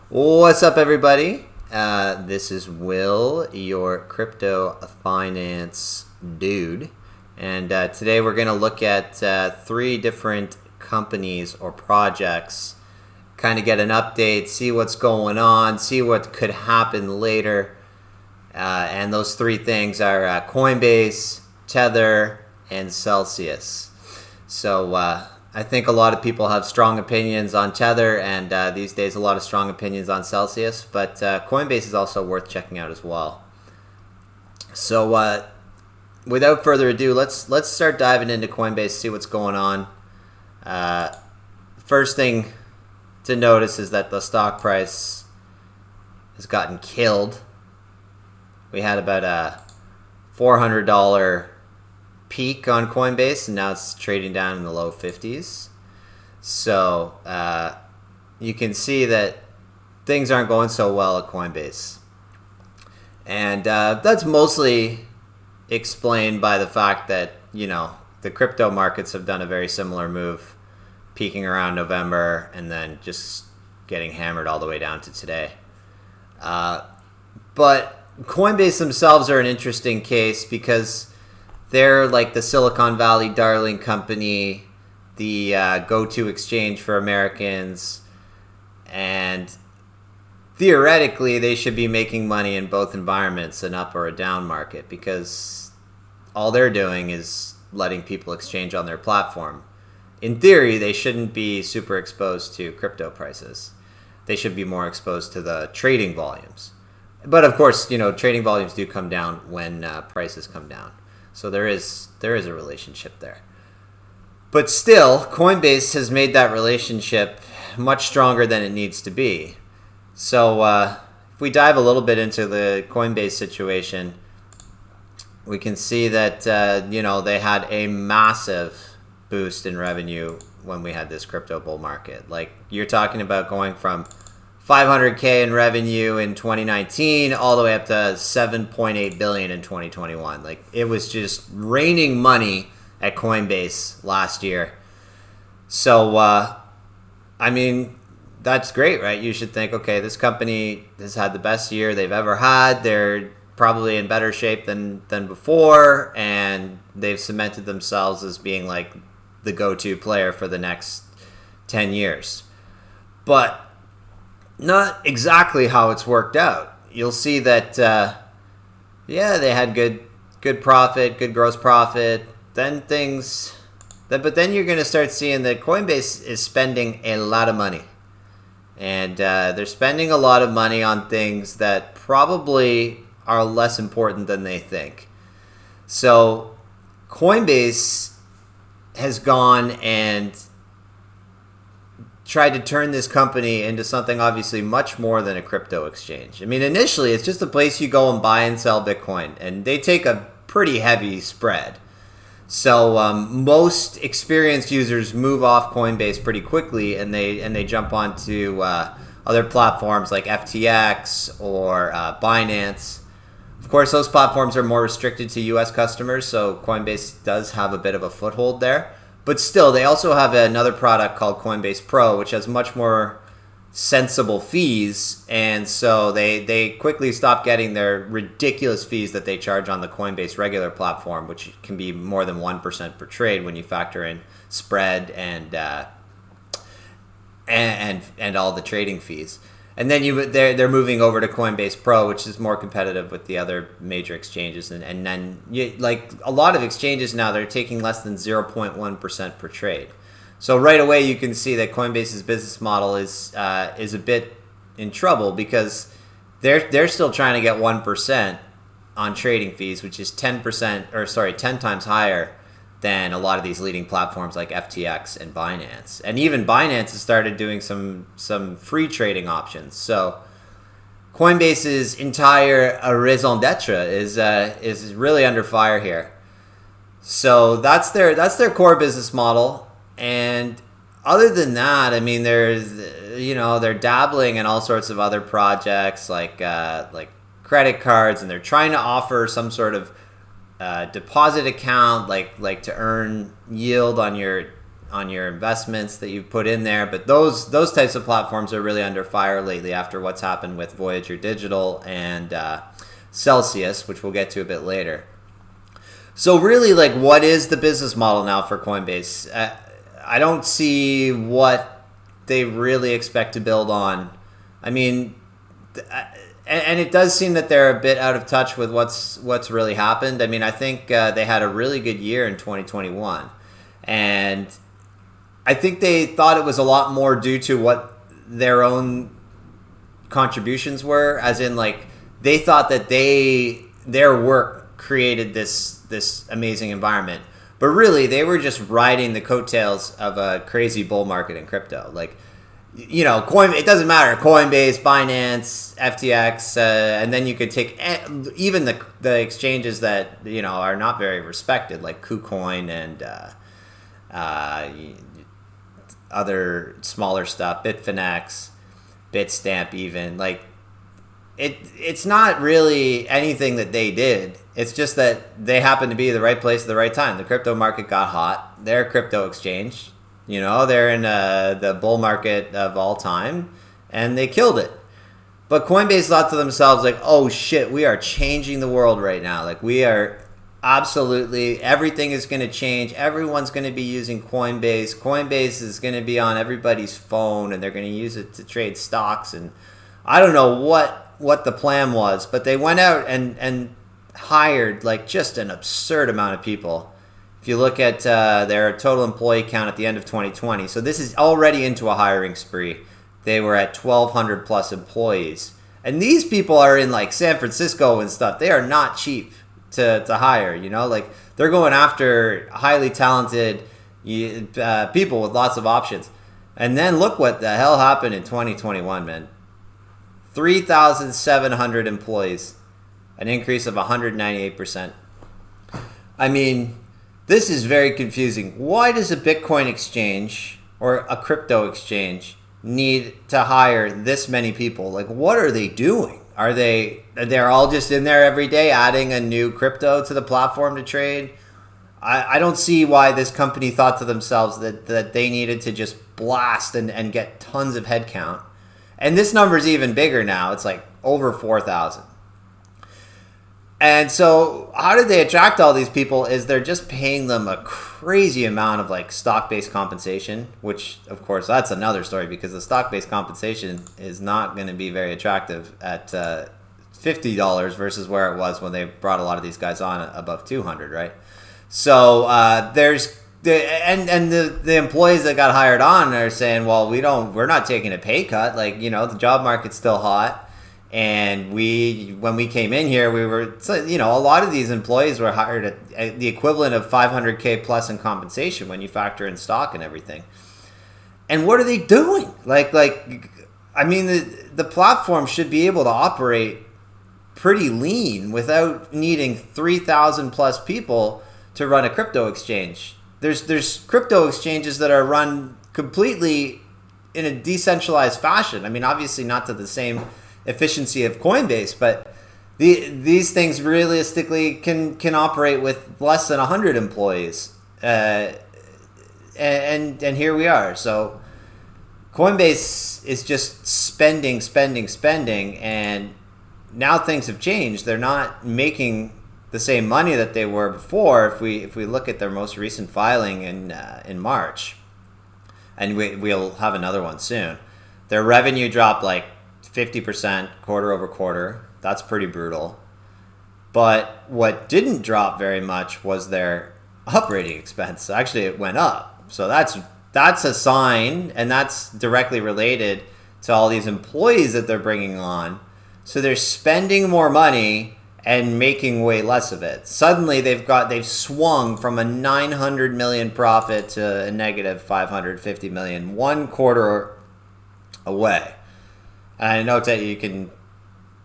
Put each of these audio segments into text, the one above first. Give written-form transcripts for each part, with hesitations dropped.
What's up, everybody? This is Will, your crypto finance dude. And today we're going to look at three different companies or projects, kind of get an update, see what's going on, see what could happen later. And those three things are Coinbase, Tether, and Celsius. So I think a lot of people have strong opinions on Tether, and these days a lot of strong opinions on Celsius. But Coinbase is also worth checking out as well. So without further ado, let's start diving into Coinbase, see what's going on. First thing to notice is that the stock price has gotten killed. We had about a $400 peak on Coinbase, and now it's trading down in the low 50s. So you can see that things aren't going so well at Coinbase. And that's mostly explained by the fact that, the crypto markets have done a very similar move, peaking around November and then just getting hammered all the way down to today. But Coinbase themselves are an interesting case because they're like the Silicon Valley darling company, the go-to exchange for Americans, and theoretically they should be making money in both environments, an up or a down market, because all they're doing is letting people exchange on their platform. In theory, they shouldn't be super exposed to crypto prices. They should be more exposed to the trading volumes. But of course, trading volumes do come down when prices come down. So there is a relationship there. But still, Coinbase has made that relationship much stronger than it needs to be. So if we dive a little bit into the Coinbase situation, we can see that they had a massive boost in revenue when we had this crypto bull market. Like, you're talking about going from $500K in revenue in 2019 all the way up to $7.8 billion in 2021. Like, it was just raining money at Coinbase last year. So, that's great, right? You should think, okay, this company has had the best year they've ever had. They're probably in better shape than before, and they've cemented themselves as being like the go-to player for the next 10 years. But not exactly how it's worked out. You'll see that, they had good profit, good gross profit. But then you're going to start seeing that Coinbase is spending a lot of money. And they're spending a lot of money on things that probably are less important than they think. So Coinbase has gone and tried to turn this company into something obviously much more than a crypto exchange. I mean, initially, it's just a place you go and buy and sell Bitcoin, and they take a pretty heavy spread. So most experienced users move off Coinbase pretty quickly, and they jump onto other platforms like FTX or Binance. Of course, those platforms are more restricted to U.S. customers, so Coinbase does have a bit of a foothold there. But still, they also have another product called Coinbase Pro, which has much more sensible fees. And so they quickly stopped getting their ridiculous fees that they charge on the Coinbase regular platform, which can be more than 1% per trade when you factor in spread and all the trading fees. And then they're moving over to Coinbase Pro, which is more competitive with the other major exchanges. And then, like a lot of exchanges now, they're taking less than 0.1% per trade. So right away, you can see that Coinbase's business model is a bit in trouble, because they're still trying to get 1% on trading fees, which is 10 times higher than a lot of these leading platforms like FTX and Binance. And even Binance has started doing some free trading options. So Coinbase's entire raison d'etre is really under fire here. So that's their core business model. And other than that, I mean, they're dabbling in all sorts of other projects like credit cards, and they're trying to offer some sort of deposit account, like to earn yield on your your investments that you've put in there. But those types of platforms are really under fire lately after what's happened with Voyager Digital and Celsius, which we'll get to a bit later. So really, like, what is the business model now for Coinbase? I don't see what they really expect to build on. I mean, and it does seem that they're a bit out of touch with what's really happened. I mean, I think they had a really good year in 2021, and I think they thought it was a lot more due to what their own contributions were, as in, like, they thought that their work created this amazing environment. But really, they were just riding the coattails of a crazy bull market in crypto. Like, you know, it doesn't matter. Coinbase, Binance, FTX, and then you could take even the exchanges that, you know, are not very respected, like KuCoin and other smaller stuff, Bitfinex, Bitstamp even. Like, it's not really anything that they did. It's just that they happened to be the right place at the right time. The crypto market got hot. They're a crypto exchange. You know, they're in the bull market of all time, and they killed it. But Coinbase thought to themselves, like, oh shit, we are changing the world right now. Like, we are absolutely, everything is going to change. Everyone's going to be using Coinbase. Coinbase is going to be on everybody's phone, and they're going to use it to trade stocks. And I don't know what the plan was, but they went out and hired, like, just an absurd amount of people. If you look at their total employee count at the end of 2020, so this is already into a hiring spree. They were at 1,200 plus employees. And these people are in, like, San Francisco and stuff. They are not cheap to hire, you know? Like, they're going after highly talented people with lots of options. And then look what the hell happened in 2021, man. 3,700 employees, an increase of 198%. I mean, this is very confusing. Why does a Bitcoin exchange or a crypto exchange need to hire this many people? Like, what are they doing? They're all just in there every day adding a new crypto to the platform to trade? I don't see why this company thought to themselves that they needed to just blast and get tons of headcount. And this number is even bigger now. It's like over 4,000. And so how did they attract all these people is they're just paying them a crazy amount of, like, stock-based compensation, which, of course, that's another story because the stock-based compensation is not going to be very attractive at $50 versus where it was when they brought a lot of these guys on above 200, right? So there's the employees that got hired on are saying, well, we're not taking a pay cut. Like, you know, the job market's still hot. And when we came in here, we were, you know, a lot of these employees were hired at the equivalent of $500K plus in compensation when you factor in stock and everything. And what are they doing? Like, I mean, the platform should be able to operate pretty lean without needing 3,000 plus people to run a crypto exchange. There's crypto exchanges that are run completely in a decentralized fashion. I mean, obviously not to the same efficiency of Coinbase, but these things realistically can operate with less than 100 employees, and here we are. So Coinbase is just spending, and now things have changed. They're not making the same money that they were before. If we look at their most recent filing in March, and we'll have another one soon, their revenue dropped like 50% quarter over quarter. That's pretty brutal. But what didn't drop very much was their operating expense. Actually, it went up. So that's a sign, and that's directly related to all these employees that they're bringing on. So they're spending more money and making way less of it. Suddenly they've swung from a 900 million profit to a negative 550 million 1 quarter away. And I know that you can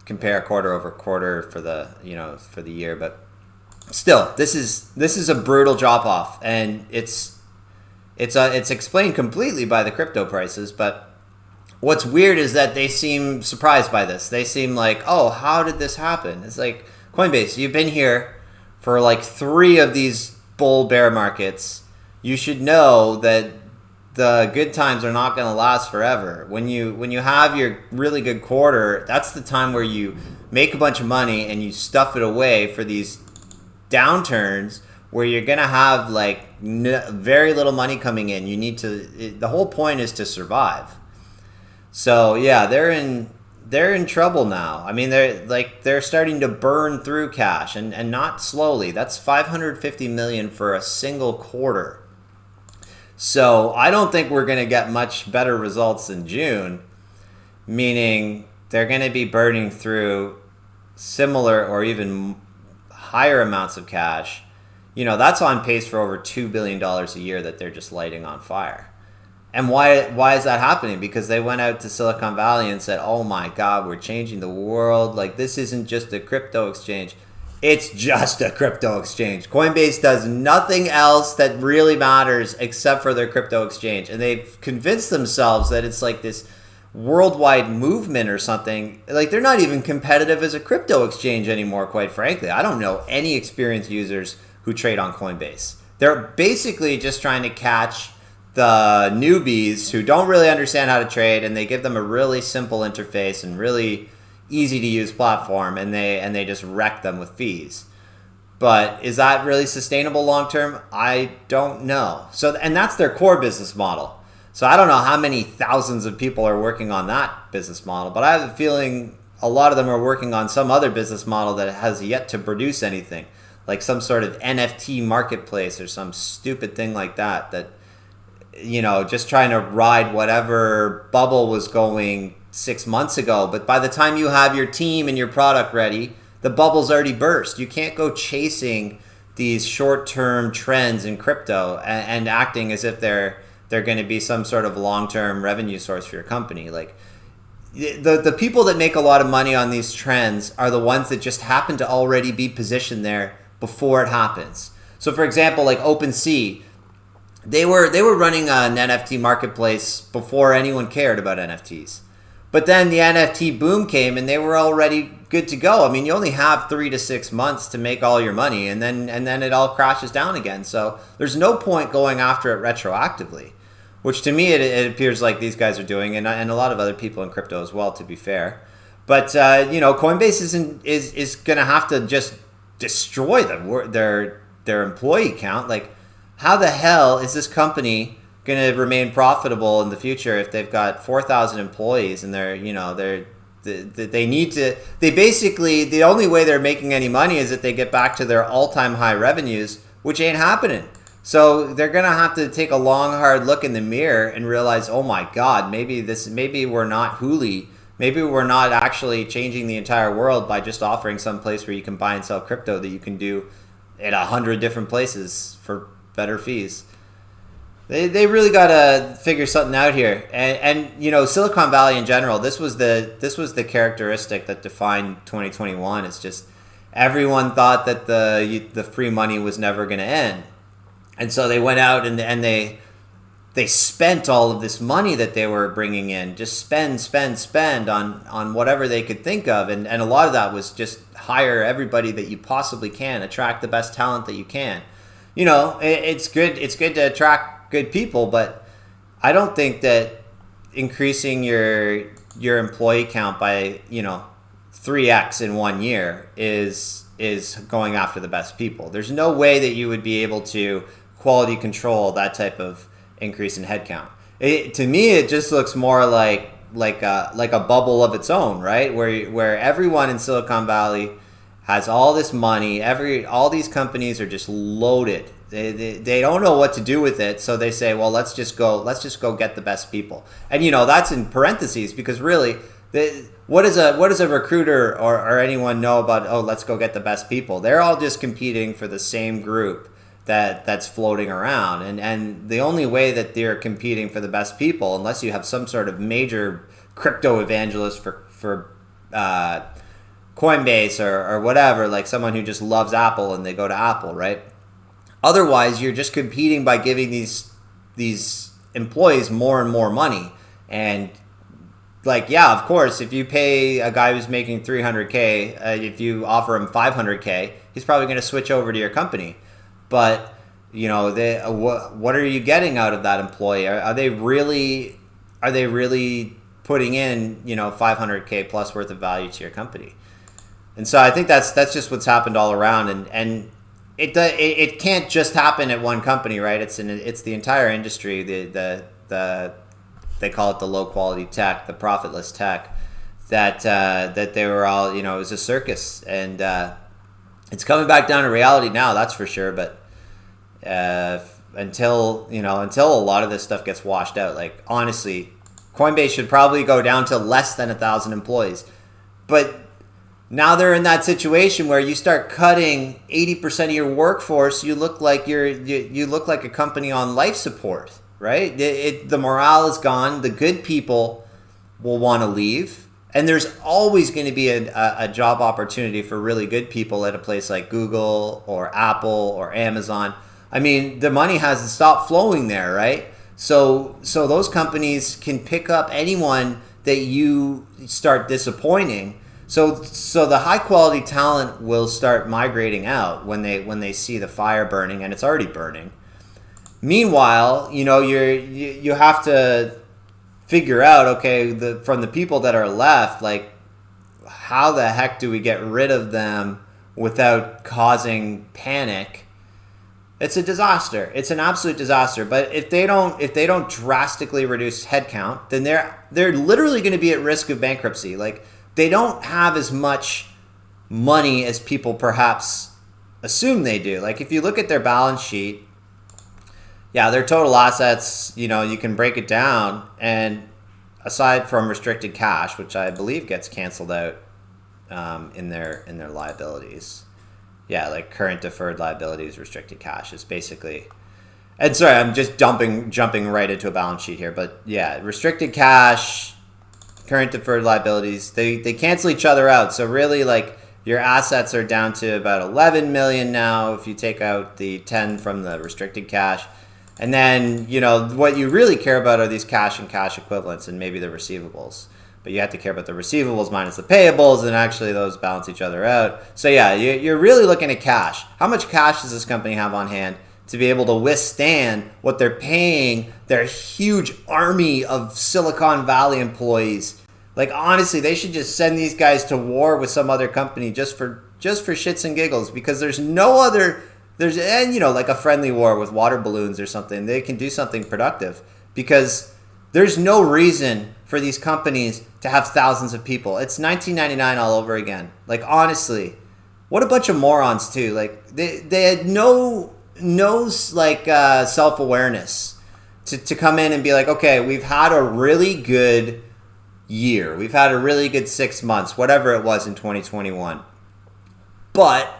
compare quarter over quarter for the year, but still, this is a brutal drop off, and it's explained completely by the crypto prices. But what's weird is that they seem surprised by this. They seem like, oh, how did this happen? It's like, Coinbase, you've been here for like 3 of these bull bear markets. you should know that the good times are not going to last forever. When you have your really good quarter, that's the time where you make a bunch of money and you stuff it away for these downturns where you're going to have like very little money coming in. You need to, the whole point is to survive. So yeah, they're in trouble now. I mean, they're starting to burn through cash, and not slowly. That's $550 million for a single quarter. So I don't think we're going to get much better results in June, meaning they're going to be burning through similar or even higher amounts of cash. You know, that's on pace for over $2 billion a year that they're just lighting on fire. And why is that happening? Because they went out to Silicon Valley and said, oh my God, we're changing the world. Like, this isn't just a crypto exchange. It's just a crypto exchange. Coinbase does nothing else that really matters except for their crypto exchange. And they've convinced themselves that it's like this worldwide movement or something. Like, they're not even competitive as a crypto exchange anymore, quite frankly. I don't know any experienced users who trade on Coinbase. They're basically just trying to catch the newbies who don't really understand how to trade, and they give them a really simple interface and really easy to use platform, and they just wreck them with fees. But is that really sustainable long term? I don't know. So, and that's their core business model. So I don't know how many thousands of people are working on that business model, but I have a feeling a lot of them are working on some other business model that has yet to produce anything, like some sort of NFT marketplace or some stupid thing like that, you know, just trying to ride whatever bubble was going 6 months ago. But by the time you have your team and your product ready, the bubble's already burst. You can't go chasing these short-term trends in crypto and acting as if they're going to be some sort of long-term revenue source for your company. Like, the people that make a lot of money on these trends are the ones that just happen to already be positioned there before it happens. So for example, like OpenSea, they were running an NFT marketplace before anyone cared about NFTs. But then the NFT boom came and they were already good to go. I mean, you only have 3 to 6 months to make all your money, and then it all crashes down again. So there's no point going after it retroactively, which to me it appears like these guys are doing, and a lot of other people in crypto as well, to be fair. But you know, Coinbase is going to have to just destroy their employee count. Like, how the hell is this company going to remain profitable in the future if they've got 4,000 employees and they basically, the only way they're making any money is that they get back to their all-time high revenues, which ain't happening. So they're going to have to take a long, hard look in the mirror and realize, oh my God, maybe we're not Hooli. Maybe we're not actually changing the entire world by just offering some place where you can buy and sell crypto that you can do at 100 different places for better fees. They really got to figure something out here. And you know, Silicon Valley in general, this was the characteristic that defined 2021. It's just everyone thought that the free money was never going to end. And so they went out and they spent all of this money that they were bringing in, just spend on whatever they could think of. And a lot of that was just hire everybody that you possibly can, attract the best talent that you can. You know, it's good to attract good people, but I don't think that increasing your employee count by, you know, 3x in 1 year is going after the best people. There's no way that you would be able to quality control that type of increase in headcount. To me, it just looks more like a bubble of its own, right? Where everyone in Silicon Valley has all this money. All these companies are just loaded. They don't know what to do with it, so they say, well, let's just go get the best people. And you know, that's in parentheses, because really, what does a recruiter or anyone know about, oh, let's go get the best people? They're all just competing for the same group that's floating around, and the only way that they're competing for the best people, unless you have some sort of major crypto evangelist for Coinbase or whatever, like someone who just loves Apple and they go to Apple, right? Otherwise, you're just competing by giving these employees more and more money. And like, yeah, of course, if you pay a guy who's making 300K, if you offer him 500K, he's probably going to switch over to your company. But what are you getting out of that employee? Are they really putting in 500K plus worth of value to your company? And so I think that's just what's happened all around, and it can't just happen at one company, right? It's the entire industry. The they call it the low quality tech, the profitless tech, that they were all, it was a circus, and it's coming back down to reality now, that's for sure. But until a lot of this stuff gets washed out, like honestly, Coinbase should probably go down to less than 1,000 employees. But now they're in that situation where you start cutting 80% of your workforce, you look like you look like a company on life support, right? The morale is gone. The good people will want to leave, and there's always going to be a job opportunity for really good people at a place like Google or Apple or Amazon. I mean, the money hasn't stopped flowing there, right? So those companies can pick up anyone that you start disappointing. So the high quality talent will start migrating out when they see the fire burning, and it's already burning. Meanwhile, you have to figure out, okay, from the people that are left, like, how the heck do we get rid of them without causing panic? It's a disaster. It's an absolute disaster. But if they don't drastically reduce headcount, then they're literally going to be at risk of bankruptcy. Like, they don't have as much money as people perhaps assume they do. Like, if you look at their balance sheet, yeah, their total assets, you can break it down, and aside from restricted cash, which I believe gets canceled out in their liabilities. Yeah, like current deferred liabilities, restricted cash is basically. And sorry, I'm just jumping right into a balance sheet here, but yeah, restricted cash, current deferred liabilities, they cancel each other out. So really, like, your assets are down to about 11 million now if you take out the 10 from the restricted cash. And then, what you really care about are these cash and cash equivalents and maybe the receivables. But you have to care about the receivables minus the payables, and actually those balance each other out. So yeah, you're really looking at cash. How much cash does this company have on hand to be able to withstand what they're paying their huge army of Silicon Valley employees? Like, honestly, they should just send these guys to war with some other company just for shits and giggles, because there's no other. Like a friendly war with water balloons or something, they can do something productive, because there's no reason for these companies to have thousands of people. It's 1999 all over again. Like, honestly, what a bunch of morons too. Like, they had no self-awareness to come in and be like, okay, we've had a really good year. We've had a really good 6 months, whatever it was in 2021. But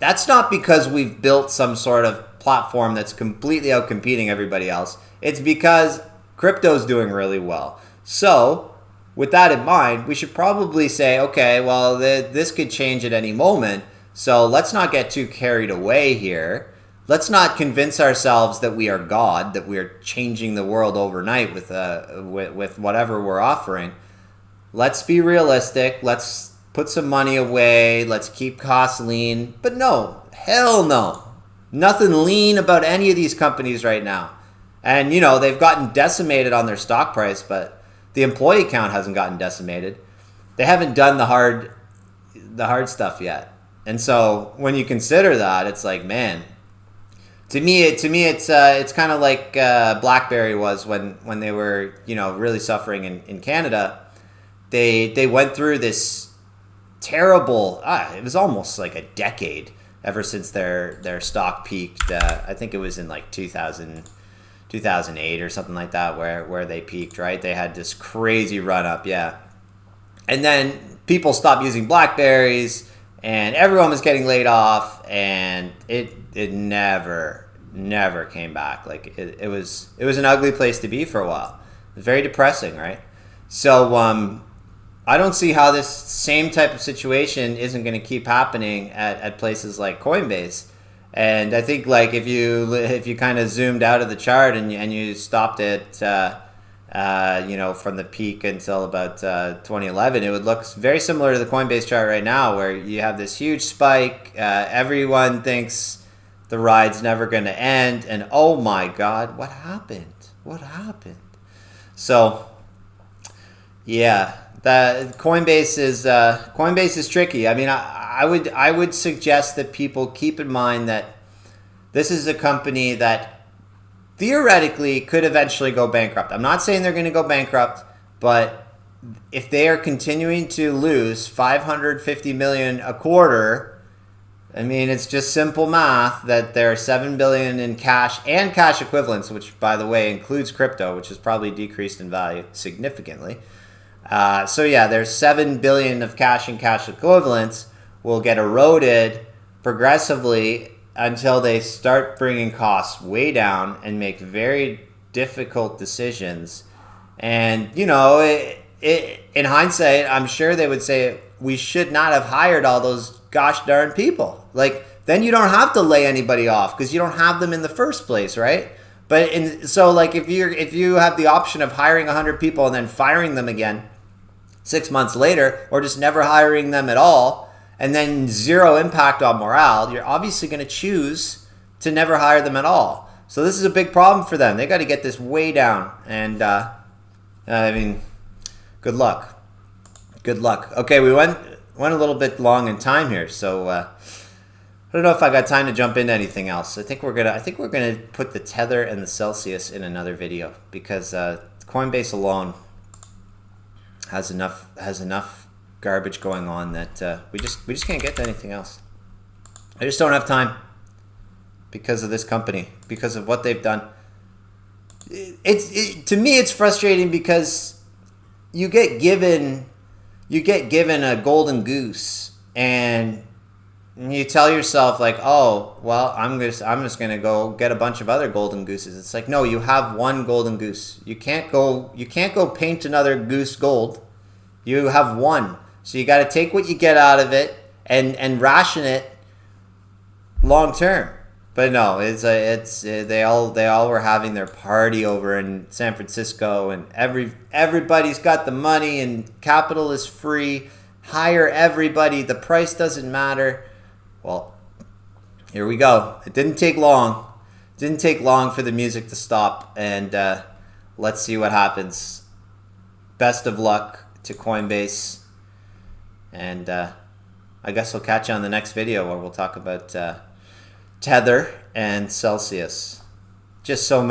that's not because we've built some sort of platform that's completely outcompeting everybody else. It's because crypto's doing really well. So, with that in mind, we should probably say, okay, well, this could change at any moment. So let's not get too carried away here. Let's not convince ourselves that we are God, that we are changing the world overnight with whatever we're offering. Let's be realistic. Let's put some money away. Let's keep costs lean. But no, hell no. Nothing lean about any of these companies right now. And, they've gotten decimated on their stock price, but the employee count hasn't gotten decimated. They haven't done the hard stuff yet. And so when you consider that, it's like, man, to me, it's kind of like BlackBerry was when they were, really suffering in Canada. They went through this terrible, it was almost like a decade ever since their stock peaked. I think it was in like 2008 or something like that where they peaked, right? They had this crazy run up, yeah. And then people stopped using BlackBerries, and everyone was getting laid off, and it never came back. Like, it was an ugly place to be for a while. It was very depressing, right? So I don't see how this same type of situation isn't going to keep happening at places like Coinbase. And I think, like, if you kind of zoomed out of the chart and you stopped it, from the peak until about 2011, it would look very similar to the Coinbase chart right now, where you have this huge spike. Everyone thinks the ride's never going to end, and oh my God, what happened? What happened? So, yeah, that Coinbase is tricky. I mean, I would suggest that people keep in mind that this is a company that theoretically could eventually go bankrupt. I'm not saying they're going to go bankrupt, but if they are continuing to lose $550 million a quarter, I mean, it's just simple math that there are $7 billion in cash and cash equivalents, which, by the way, includes crypto, which has probably decreased in value significantly. So yeah, there's $7 billion of cash and cash equivalents will get eroded progressively until they start bringing costs way down and make very difficult decisions. And, you know, in hindsight, I'm sure they would say we should not have hired all those gosh darn people. Like, then you don't have to lay anybody off because you don't have them in the first place, right? But so like if you have the option of hiring 100 people and then firing them again 6 months later, or just never hiring them at all, and then zero impact on morale, you're obviously going to choose to never hire them at all. So this is a big problem for them. They got to get this way down. And I mean, good luck. Good luck. Okay, we went a little bit long in time here, so I don't know if I got time to jump into anything else. I think we're gonna put the Tether and the Celsius in another video because Coinbase alone has enough garbage going on that we just can't get to anything else. I just don't have time because of this company, because of what they've done. To me, it's frustrating because you get given a golden goose and you tell yourself like, oh, well, I'm just gonna go get a bunch of other golden gooses. It's like, no, you have one golden goose. You can't go paint another goose gold. You have one. So you got to take what you get out of it and ration it long term. But no, they all were having their party over in San Francisco, and everybody's got the money and capital is free. Hire everybody. The price doesn't matter. Well, here we go. It didn't take long. It didn't take long for the music to stop, and let's see what happens. Best of luck to Coinbase, and I guess I'll catch you on the next video where we'll talk about Tether and Celsius. Just so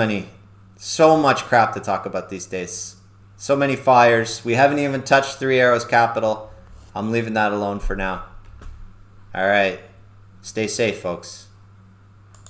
much crap to talk about these days. So many fires. We haven't even touched Three Arrows Capital. I'm leaving that alone for now. All right. Stay safe, folks.